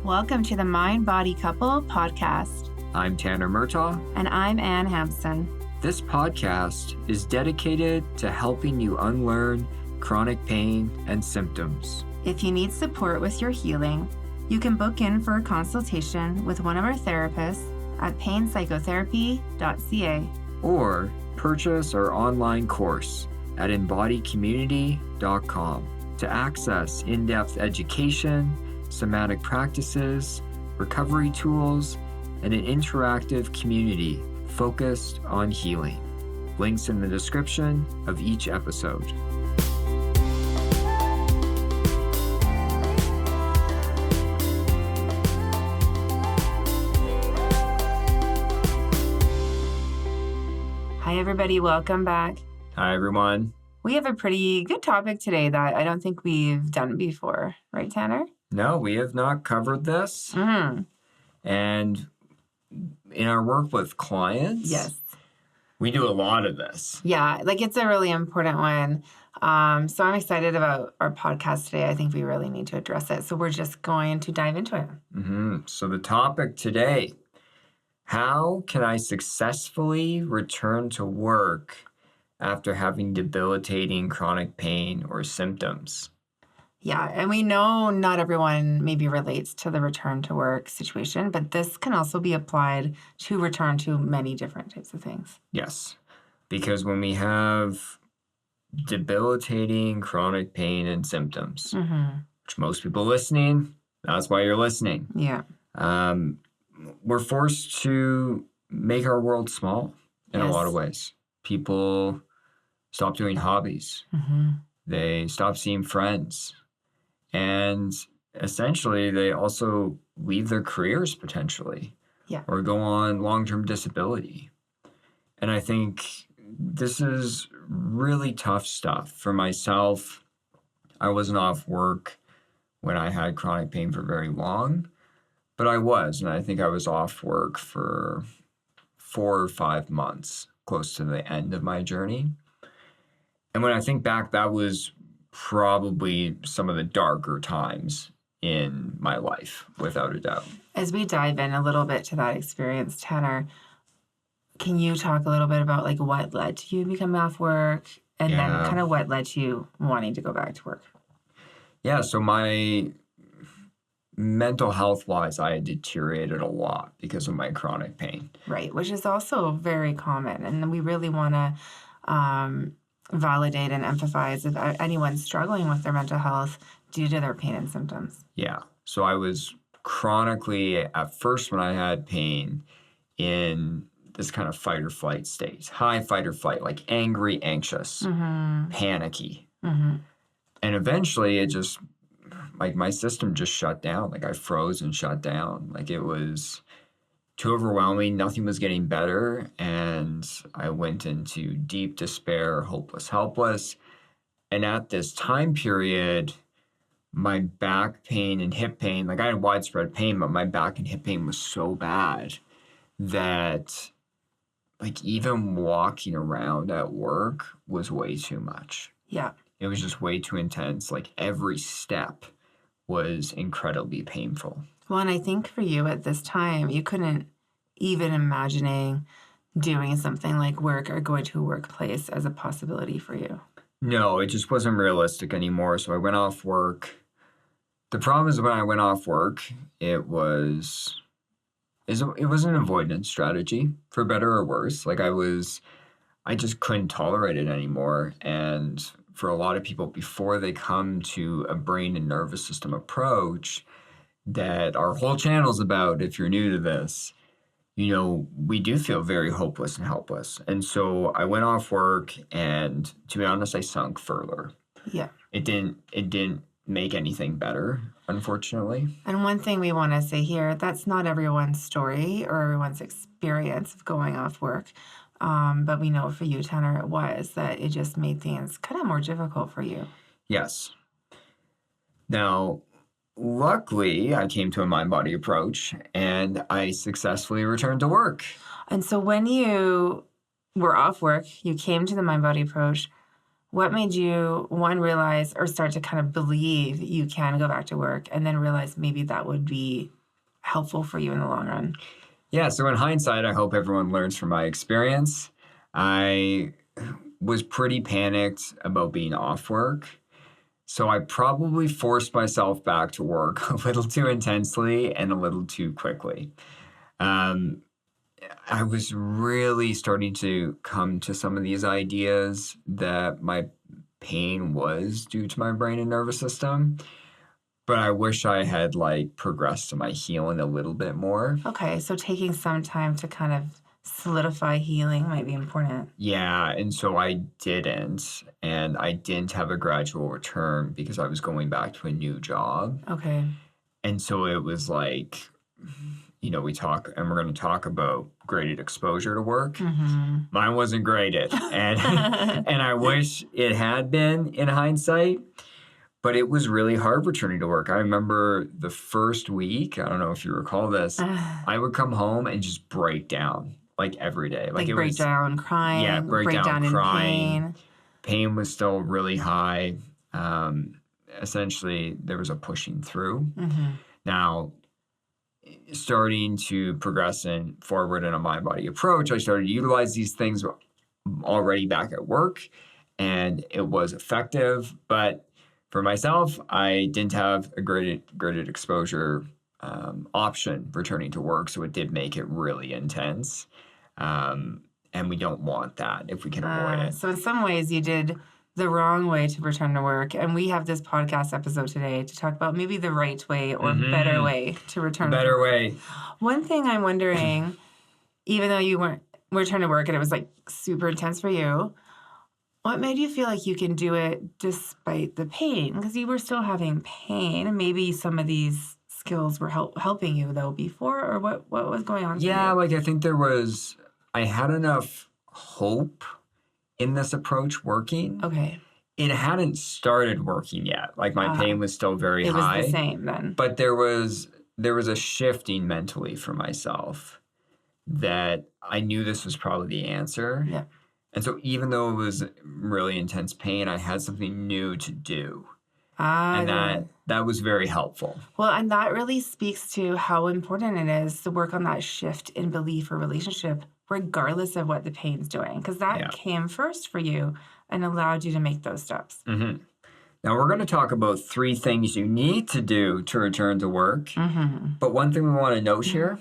Welcome to the Mind Body Couple podcast. I'm Tanner Murtagh. And I'm Ann Hampson. This podcast is dedicated to helping you unlearn chronic pain and symptoms. If you need support with your healing, you can book in for a consultation with one of our therapists at Pain Psychotherapy.ca. Or purchase our online course at embodycommunity.com to access in-depth education, somatic practices, recovery tools, and an interactive community focused on healing. Links in the description of each episode. Hi, everybody. Welcome back. Hi, everyone. We have a pretty good topic today that I don't think we've done before. Right, Tanner? No, we have not covered this. Mm-hmm. And in our work with clients, Yes. we do a lot of this. Yeah, it's a really important one. So I'm excited about our podcast today. I think we really need to address it. So we're just going to dive into it. So the topic today, how can I successfully return to work after having debilitating chronic pain or symptoms? Yeah, and we know not everyone maybe relates to the return to work situation, but this can also be applied to return to many different types of things. Yes, because when we have debilitating chronic pain and symptoms, which most people listening, that's why you're listening. Yeah. We're forced to make our world small in a lot of ways. People stop doing hobbies. They stop seeing friends. And essentially, they also leave their careers potentially. Yeah. Or go on long-term disability. And I think this is really tough stuff. For myself, I wasn't off work when I had chronic pain for very long, but I was. And I think I was off work for 4 or 5 months, close to the end of my journey. And when I think back, that was probably some of the darker times in my life, without a doubt. As we dive in a little bit to that experience, Tanner, can you talk a little bit about what led to you becoming off work and then kind of what led to you wanting to go back to work? Yeah, so my mental health-wise, I had deteriorated a lot because of my chronic pain. Right, which is also very common. And we really want to validate and emphasize if anyone's struggling with their mental health due to their pain and symptoms. Yeah. So I was chronically, at first when I had pain, in this kind of fight or flight state, high fight or flight, like angry, anxious, panicky. And eventually it just, my system just shut down. I froze and shut down. It was too overwhelming. Nothing was getting better. And I went into deep despair, hopeless, helpless. And at this time period, my back pain and hip pain, I had widespread pain, but my back and hip pain was so bad that even walking around at work was way too much. Yeah. It was just way too intense. Every step was incredibly painful. Well, and I think for you at this time, you couldn't even imagining doing something like work or going to a workplace as a possibility for you. No, it just wasn't realistic anymore. So I went off work. The problem is when I went off work, it was an avoidance strategy, for better or worse. I just couldn't tolerate it anymore. And for a lot of people, before they come to a brain and nervous system approach that our whole channel's about, if you're new to this, we do feel very hopeless and helpless. And so I went off work, and to be honest, I sunk further. Yeah. It didn't make anything better, unfortunately. And one thing we want to say here, that's not everyone's story or everyone's experience of going off work. But we know for you, Tanner, it was that it just made things kind of more difficult for you. Yes. Now, luckily, I came to a mind-body approach, and I successfully returned to work. And so when you were off work, you came to the mind-body approach. What made you, one, realize or start to kind of believe you can go back to work, and then realize maybe that would be helpful for you in the long run? Yeah, so in hindsight, I hope everyone learns from my experience. I was pretty panicked about being off work. So I probably forced myself back to work a little too intensely and a little too quickly. Um, I was really starting to come to some of these ideas that my pain was due to my brain and nervous system, but I wish I had like progressed to my healing a little bit more. Okay, so taking some time to kind of solidify healing might be important. Yeah, and so I didn't, and I didn't have a gradual return because I was going back to a new job. Okay. And so it was like, we talk, and we're going to talk about graded exposure to work. Mm-hmm. Mine wasn't graded, and and I wish it had been in hindsight. But it was really hard returning to work. I remember the first week, I don't know if you recall this, I would come home and just break down like every day. Like it breakdown, was, crying, yeah, breakdown, in crying. pain. Pain was still really high. Essentially, there was a pushing through. Mm-hmm. Now, starting to progress and forward in a mind-body approach, I started to utilize these things already back at work, and it was effective. But for myself, I didn't have a graded exposure option returning to work, so it did make it really intense. And we don't want that if we can avoid it. So in some ways, you did the wrong way to return to work. And we have this podcast episode today to talk about maybe the right way or better way to return to work. Better way. One thing I'm wondering, even though you weren't return to work and it was like super intense for you, what made you feel like you can do it despite the pain? Because you were still having pain, and maybe some of these skills were helping you though before, or what was going on? Yeah, like I think I had enough hope in this approach working. Okay. It hadn't started working yet. Like my pain was still very high. It was the same then. But there was a shifting mentally for myself that I knew this was probably the answer. Yeah. And so even though it was really intense pain, I had something new to do. And that was very helpful. Well, and that really speaks to how important it is to work on that shift in belief or relationship, regardless of what the pain's doing, because that came first for you and allowed you to make those steps. Mm-hmm. Now, we're going to talk about 3 things you need to do to return to work. Mm-hmm. But one thing we want to note here,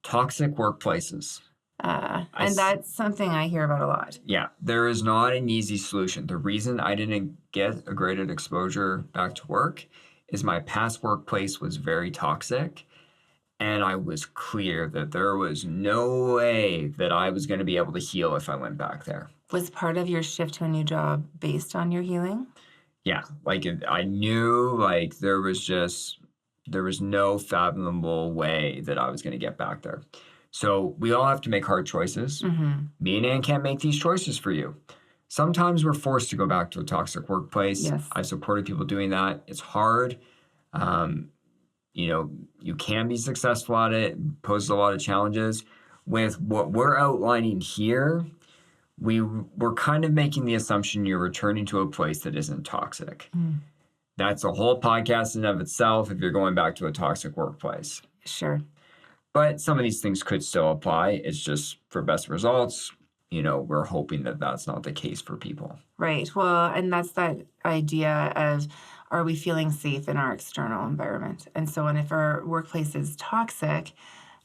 toxic workplaces. And that's something I hear about a lot. Yeah, there is not an easy solution. The reason I didn't get a graded exposure back to work is my past workplace was very toxic. And I was clear that there was no way that I was going to be able to heal if I went back there. Was part of your shift to a new job based on your healing? Yeah, like I knew like there was no fathomable way that I was going to get back there. So we all have to make hard choices. Mm-hmm. Me and Ann can't make these choices for you. Sometimes we're forced to go back to a toxic workplace. Yes. I've supported people doing that. It's hard. You can be successful at it. It poses a lot of challenges. With what we're outlining here, we're kind of making the assumption you're returning to a place that isn't toxic. Mm. That's a whole podcast in and of itself if you're going back to a toxic workplace. Sure. But some of these things could still apply. It's just for best results. We're hoping that that's not the case for people. Right. Well, and that's that idea of, are we feeling safe in our external environment? And so, if our workplace is toxic,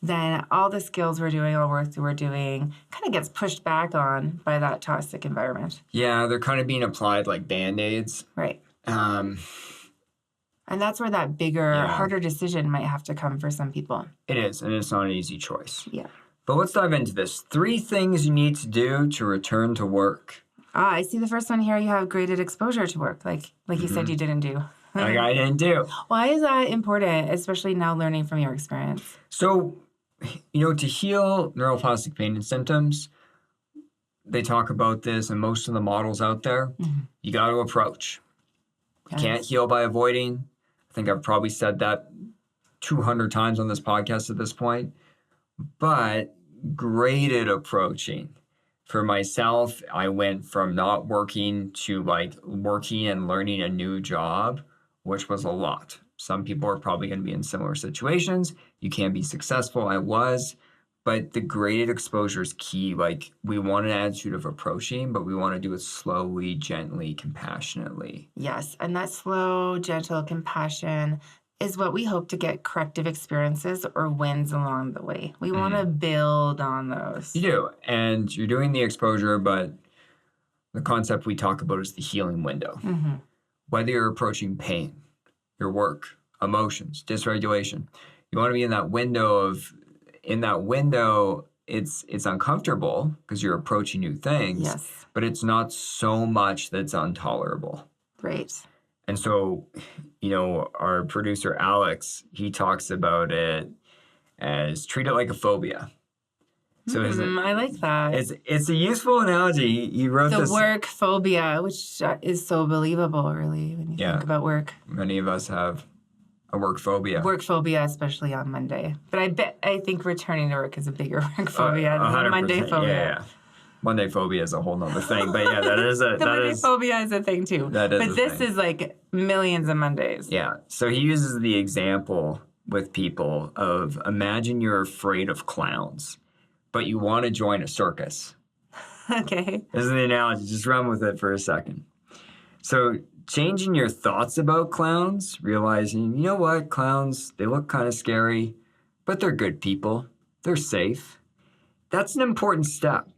then all the skills we're doing, all the work that we're doing, kind of gets pushed back on by that toxic environment. Yeah, they're kind of being applied like Band-Aids. Right. And that's where that bigger, harder decision might have to come for some people. It is, and it's not an easy choice. Yeah. But let's dive into this. 3 things you need to do to return to work. I see the first one here. You have graded exposure to work, like you said you didn't do. Like I didn't do. Why is that important, especially now learning from your experience? So, to heal neuroplastic pain and symptoms, they talk about this in most of the models out there. You got to approach. You can't heal by avoiding. I think I've probably said that 200 times on this podcast at this point. But graded approaching For myself, I went from not working to like working and learning a new job, which was a lot. Some people are probably going to be in similar situations. You can be successful. I was, but the graded exposure is key. Like we want an attitude of approaching, but we want to do it slowly, gently, compassionately. Yes. And that slow, gentle compassion is what we hope to get corrective experiences or wins along the way. We want to build on those. You do. And you're doing the exposure, but the concept we talk about is the healing window. Whether you're approaching pain, your work, emotions, dysregulation, you want to be in that window it's uncomfortable because you're approaching new things, Yes. but it's not so much that's intolerable. Right. And so, our producer Alex, he talks about it as treat it like a phobia. So I like that. it's a useful analogy. He wrote The this. work phobia, which is so believable, really, when you think about work. Many of us have a work phobia. Work phobia, especially on Monday. But I think returning to work is a bigger work phobia than 100%, Monday phobia. Yeah. Monday phobia is a whole nother thing. But yeah, Monday phobia is a thing too. That is but a this thing. is like millions of Mondays. Yeah. So he uses the example with people of imagine you're afraid of clowns, but you want to join a circus. Okay. This is the analogy. Just run with it for a second. So changing your thoughts about clowns, realizing, you know what, clowns, they look kind of scary, but they're good people. They're safe. That's an important step.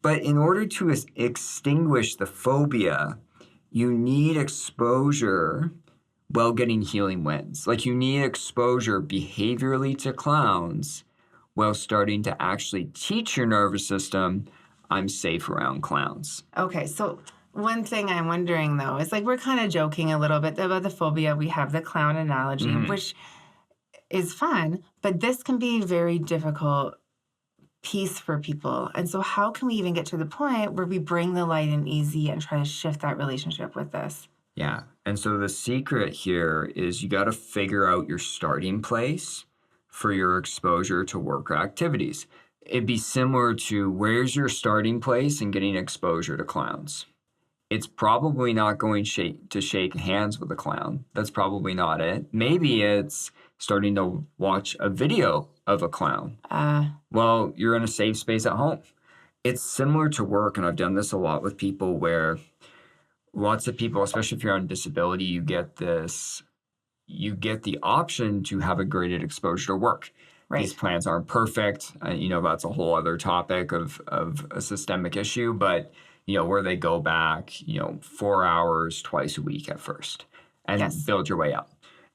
But in order to extinguish the phobia, you need exposure while getting healing wins. Like you need exposure behaviorally to clowns while starting to actually teach your nervous system, I'm safe around clowns. Okay, so one thing I'm wondering though is like we're kind of joking a little bit about the phobia. We have the clown analogy, which is fun, but this can be a very difficult piece for people. And so how can we even get to the point where we bring the light and easy and try to shift that relationship with this? Yeah. And so the secret here is you got to figure out your starting place for your exposure to work or activities. It'd be similar to where's your starting place in getting exposure to clowns? It's probably not going to shake hands with a clown. That's probably not it. Maybe it's starting to watch a video of a clown. Well, you're in a safe space at home. It's similar to work, and I've done this a lot with people where lots of people, especially if you're on disability, you get the option to have a graded exposure to work. Right. These plans aren't perfect. That's a whole other topic of a systemic issue, but where they go back, 4 hours twice a week at first and build your way up.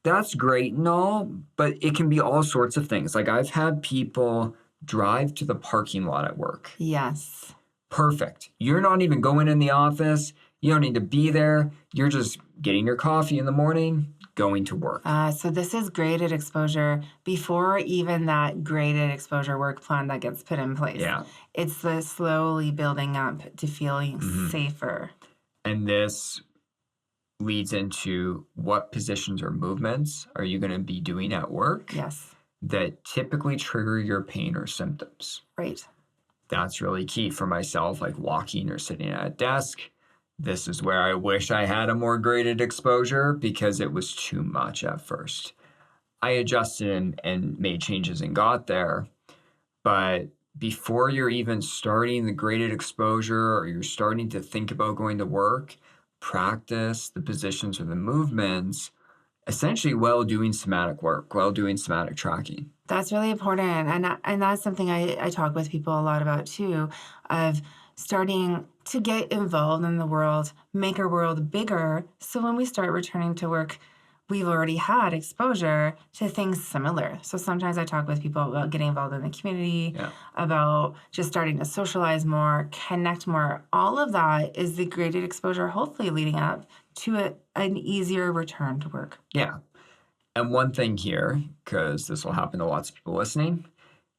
That's great and all, but it can be all sorts of things. Like I've had people drive to the parking lot at work. Yes. Perfect. You're not even going in the office. You don't need to be there. You're just getting your coffee in the morning, going to work. So this is graded exposure before even that graded exposure work plan that gets put in place. Yeah. It's the slowly building up to feeling safer. And this leads into what positions or movements are you going to be doing at work that typically trigger your pain or symptoms. Right. That's really key for myself, like walking or sitting at a desk. This is where I wish I had a more graded exposure because it was too much at first. I adjusted and made changes and got there. But before you're even starting the graded exposure or you're starting to think about going to work, practice the positions or the movements, essentially while doing somatic work, while doing somatic tracking. That's really important. And that's something I talk with people a lot about too, of starting to get involved in the world, make our world bigger. So when we start returning to work, we've already had exposure to things similar. So sometimes I talk with people about getting involved in the community, about just starting to socialize more, connect more. All of that is the graded exposure, hopefully leading up to an easier return to work. Yeah. And one thing here, because this will happen to lots of people listening,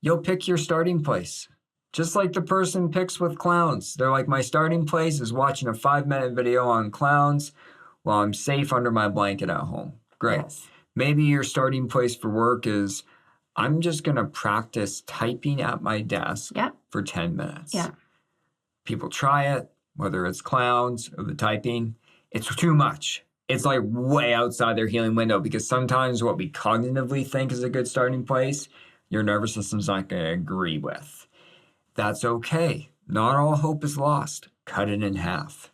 you'll pick your starting place. Just like the person picks with clowns. They're like, my starting place is watching a 5-minute video on clowns while I'm safe under my blanket at home. Great. Yes. Maybe your starting place for work is, I'm just going to practice typing at my desk for 10 minutes. Yeah. people try it, whether it's clowns or the typing, it's too much. It's like way outside their healing window because sometimes what we cognitively think is a good starting place, your nervous system's not going to agree with. That's okay. Not all hope is lost. Cut it in half.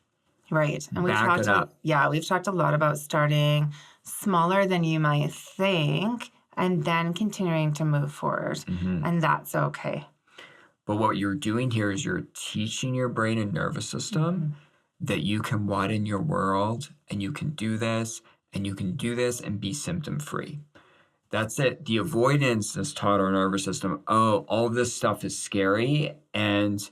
Right. And Back it up. we've talked a lot about starting smaller than you might think and then continuing to move forward. And that's okay. But what you're doing here is you're teaching your brain and nervous system that you can widen your world and you can do this and you can do this and be symptom free. That's it. The avoidance has taught our nervous system, oh, all this stuff is scary and,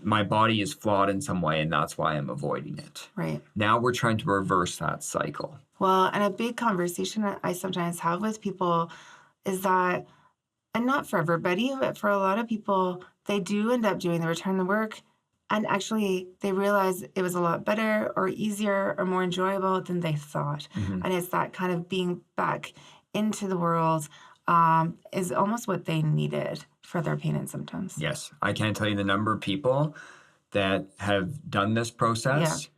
my body is flawed in some way and that's why I'm avoiding it. Right. Now we're trying to reverse that cycle. Well, and a big conversation that I sometimes have with people is that, and not for everybody, but for a lot of people, they do end up doing the return to work and actually they realize it was a lot better or easier or more enjoyable than they thought. And it's that kind of being back into the world is almost what they needed for their pain and symptoms. Yes. I can't tell you the number of people that have done this process,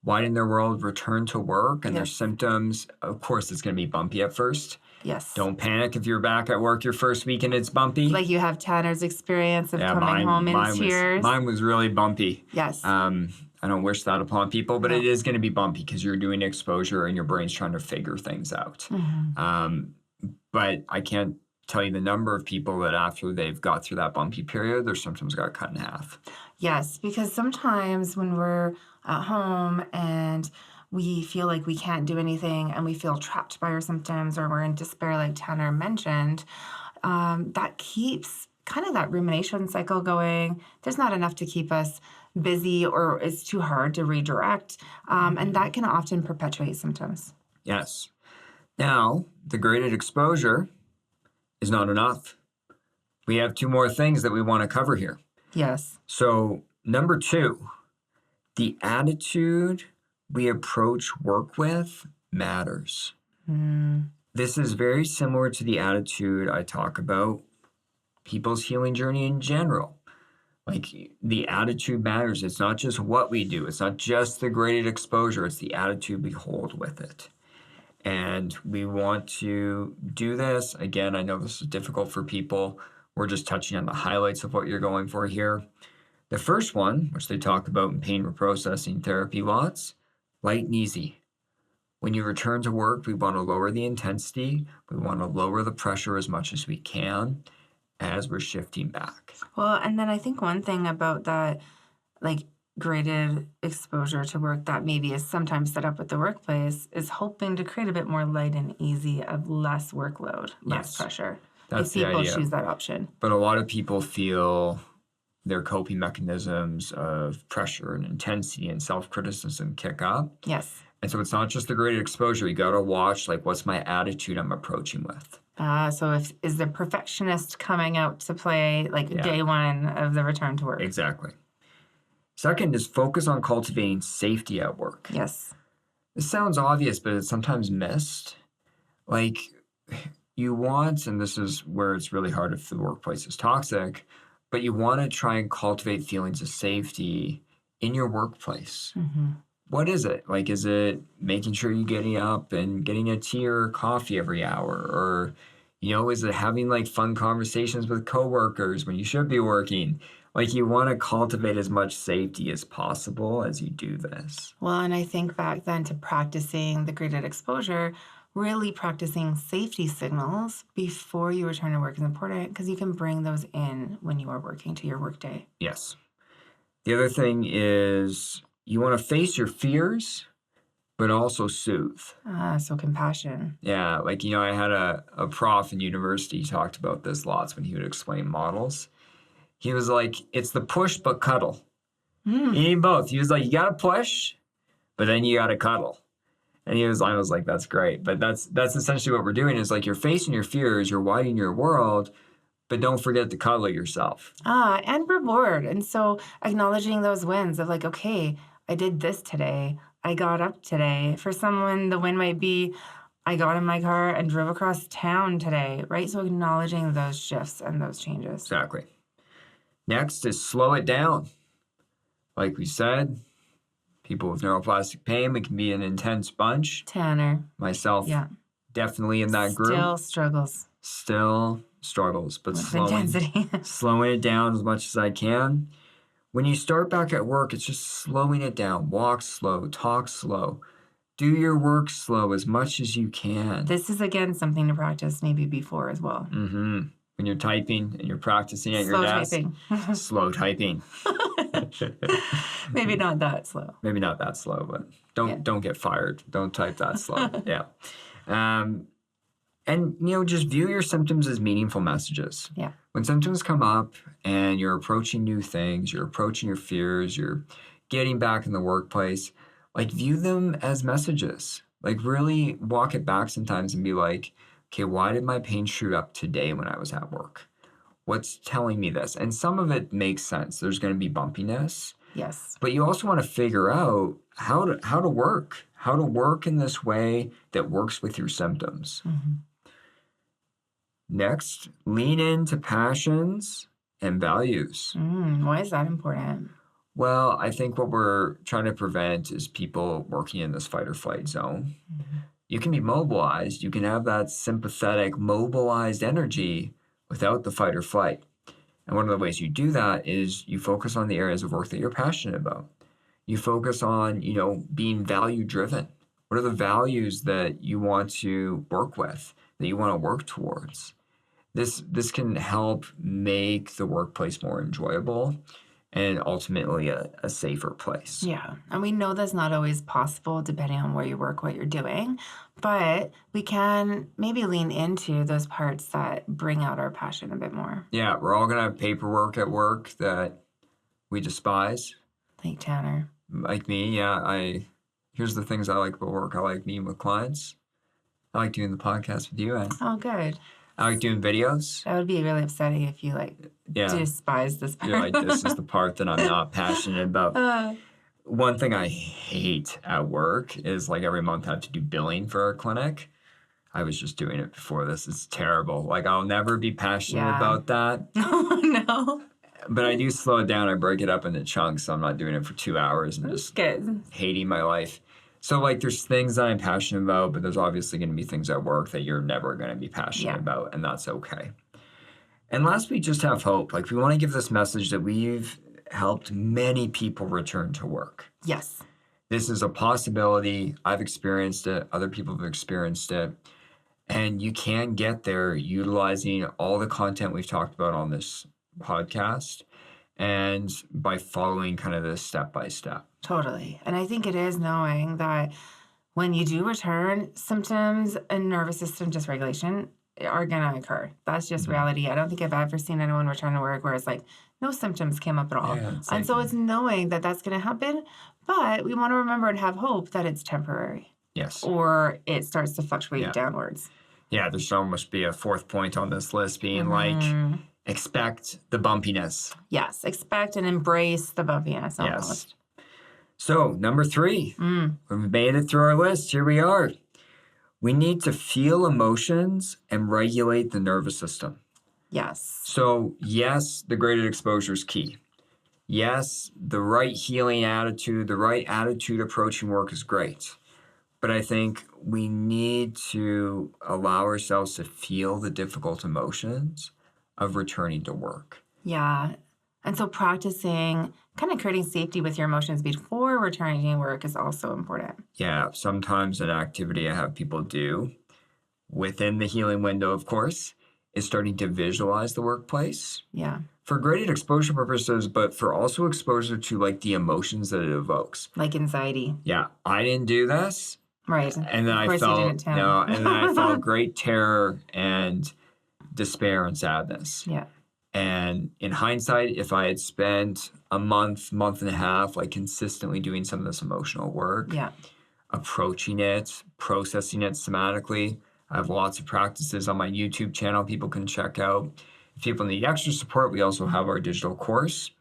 widen their world, return to work, and their symptoms, of course, it's going to be bumpy at first. Yes. Don't panic if you're back at work your first week and it's bumpy. Like you have Tanner's experience of coming home in tears. Mine was really bumpy. Yes. I don't wish that upon people, but it is going to be bumpy because you're doing exposure and your brain's trying to figure things out. But I can't tell you the number of people that after they've got through that bumpy period, their symptoms got cut in half. Yes, because sometimes when we're at home and we feel like we can't do anything and we feel trapped by our symptoms or we're in despair, like Tanner mentioned, that keeps kind of that rumination cycle going. There's not enough to keep us busy or it's too hard to redirect. And that can often perpetuate symptoms. Yes. Now, the graded exposure is not enough. We have two more things that we want to cover here. Yes. So, number 2, the attitude we approach work with matters. This is very similar to the attitude I talk about people's healing journey in general. Like the attitude matters. It's not just what we do. It's not just the graded exposure. It's the attitude we hold with it. And we want to do this. Again, I know this is difficult for people. We're just touching on the highlights of what you're going for here. The first one, which they talk about in pain reprocessing therapy lots, light and easy. When you return to work, we want to lower the intensity. We want to lower the pressure as much as we can as we're shifting back. Well, and then I think one thing about that, like graded exposure to work that maybe is sometimes set up with the workplace is hoping to create a bit more light and easy of less workload, less pressure. That's if the people idea. choose that option. But a lot of people feel their coping mechanisms of pressure and intensity and self-criticism kick up. Yes. And so it's not just the graded exposure. You got to watch, like, what's my attitude I'm approaching with? So is the perfectionist coming out to play day one of the return to work? Exactly. Second is focus on cultivating safety at work. Yes. This sounds obvious, but it's sometimes missed. Like you want, and this is where it's really hard if the workplace is toxic, but you want to try and cultivate feelings of safety in your workplace. What is it? Like, is it making sure you're getting up and getting a tea or coffee every hour? Or, is it having like fun conversations with coworkers when you should be working? Like you want to cultivate as much safety as possible as you do this. Well, and I think back then to practicing the graded exposure, really practicing safety signals before you return to work is important because you can bring those in when you are working to your workday. Yes. The other thing is you want to face your fears, but also soothe. So compassion. Yeah. Like, I had a prof in university talked about this lots when he would explain models. He was like, it's the push but cuddle. You need both. He was like, you got to push, but then you got to cuddle. And I was like, that's great. But that's essentially what we're doing is like you're facing your fears, you're widening your world, but don't forget to cuddle yourself. And reward. And so acknowledging those wins of like, okay, I did this today. I got up today. For someone, the win might be, I got in my car and drove across town today, right? So acknowledging those shifts and those changes. Exactly. Next is slow it down. Like we said, people with neuroplastic pain, we can be an intense bunch. Tanner. Myself, Yeah. definitely in that group. Still struggles Still struggles, but with intensity. slowing it down as much as I can. When you start back at work, it's just slowing it down. Walk slow, talk slow. Do your work slow as much as you can. This is, again, something to practice maybe before as well. Mm-hmm. When you're typing and you're practicing at your desk. Typing. Slow typing. Maybe not that slow. Maybe not that slow, but don't get fired. Don't type that slow. Yeah. And, just view your symptoms as meaningful messages. Yeah. When symptoms come up and you're approaching new things, you're approaching your fears, you're getting back in the workplace, like, view them as messages. Like, really walk it back sometimes and be like, okay, why did my pain shoot up today when I was at work? What's telling me this? And some of it makes sense. There's going to be bumpiness. Yes. But you also want to figure out how to work in this way that works with your symptoms. Mm-hmm. Next, lean into passions and values. Why is that important? Well, I think what we're trying to prevent is people working in this fight or flight zone. Mm-hmm. You can be mobilized. You can have that sympathetic, mobilized energy without the fight or flight. And one of the ways you do that is you focus on the areas of work that you're passionate about. You focus on, being value driven. What are the values that you want to work with, that you want to work towards? This can help make the workplace more enjoyable and ultimately a safer place. Yeah. And we know that's not always possible depending on where you work, what you're doing. But we can maybe lean into those parts that bring out our passion a bit more. Yeah, we're all going to have paperwork at work that we despise. Like Tanner. Like me, yeah. Here's the things I like about work. I like meeting with clients. I like doing the podcast with you, Anne. Oh, good. I like doing videos. That would be really upsetting if you despise this part. You're like, this is the part that I'm not passionate about. One thing I hate at work is like every month I have to do billing for our clinic. I was just doing it before this. It's terrible. Like, I'll never be passionate about that. Oh, no. But I do slow it down. I break it up into chunks, so I'm not doing it for 2 hours and just hating my life. So, like, there's things that I'm passionate about, but there's obviously going to be things at work that you're never going to be passionate about, and that's okay. And last, we just have hope. Like, we want to give this message that we've helped many people return to work. Yes. This is a possibility. I've experienced it. Other people have experienced it. And you can get there utilizing all the content we've talked about on this podcast and by following kind of this step by step. Totally. And I think it is knowing that when you do return, symptoms and nervous system dysregulation are going to occur. That's just reality. I don't think I've ever seen anyone return to work where it's like no symptoms came up at all. Yeah, and so it's knowing that that's going to happen, but we want to remember and have hope that it's temporary. Yes. Or it starts to fluctuate downwards. Yeah, there should almost be a fourth point on this list being like, expect the bumpiness. Yes, expect and embrace the bumpiness almost. Yes. So, number 3, we've made it through our list. Here we are. We need to feel emotions and regulate the nervous system. Yes. So, yes, the graded exposure is key. Yes, the right healing attitude, the right attitude approaching work is great. But I think we need to allow ourselves to feel the difficult emotions of returning to work. Yeah. And so practicing, kind of creating safety with your emotions before returning to work is also important. Yeah, sometimes an activity I have people do within the healing window, of course, is starting to visualize the workplace. Yeah. For graded exposure purposes, but for also exposure to like the emotions that it evokes. Like anxiety. Yeah, I didn't do this. Right. And then I felt great terror and despair and sadness. Yeah. And in hindsight, if I had spent a month and a half, like consistently doing some of this emotional work, approaching it, processing it somatically, I have lots of practices on my YouTube channel people can check out. If people need extra support, we also have our digital course,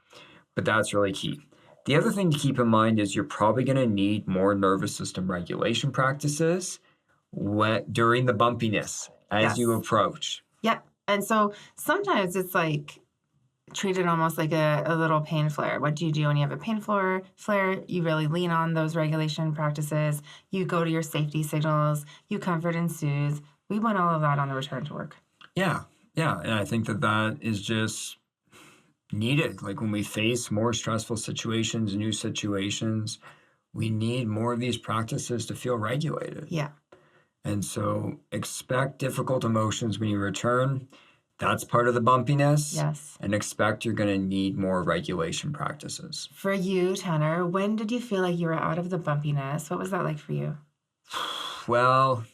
but that's really key. The other thing to keep in mind is you're probably going to need more nervous system regulation practices during the bumpiness as you approach. Yeah. And so sometimes it's like treat it almost like a little pain flare. What do you do when you have a pain flare? You really lean on those regulation practices. You go to your safety signals. You comfort and soothe. We want all of that on the return to work. Yeah. Yeah. And I think that is just needed. Like when we face more stressful situations, new situations, we need more of these practices to feel regulated. Yeah. And so expect difficult emotions when you return. That's part of the bumpiness. Yes. And expect you're going to need more regulation practices. For you, Tanner, when did you feel like you were out of the bumpiness? What was that like for you? Well,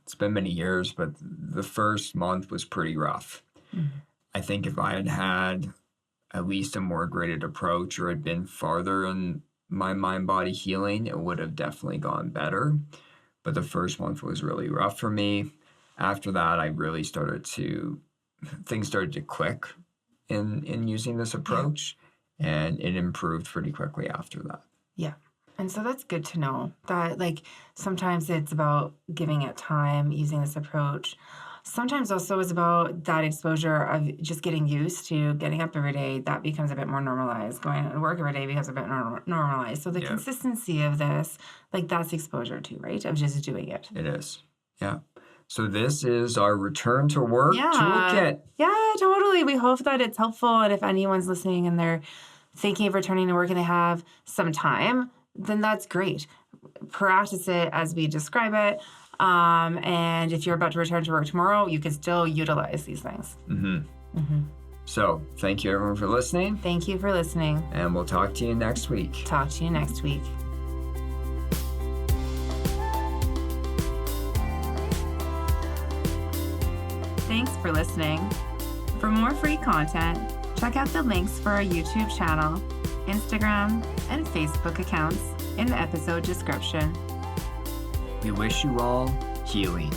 it's been many years, but the first month was pretty rough. Mm-hmm. I think if I had had at least a more graded approach or had been farther in my mind-body healing, it would have definitely gone better. But the first month was really rough for me. After that, things started to click in using this approach, and it improved pretty quickly after that. Yeah. And so that's good to know that, like, sometimes it's about giving it time, using this approach. Sometimes also it's about that exposure of just getting used to getting up every day. That becomes a bit more normalized. Going to work every day becomes a bit normalized. So the consistency of this, like, that's exposure too, right? Of just doing it. It is. Yeah. So this is our return to work toolkit. Yeah, totally. We hope that it's helpful. And if anyone's listening and they're thinking of returning to work and they have some time, then that's great. Practice it as we describe it. And if you're about to return to work tomorrow, you can still utilize these things. So thank you everyone for listening. Thank you for listening. And we'll talk to you next week. Talk to you next week. Thanks for listening. For more free content, check out the links for our YouTube channel, Instagram, and Facebook accounts in the episode description. We wish you all healing.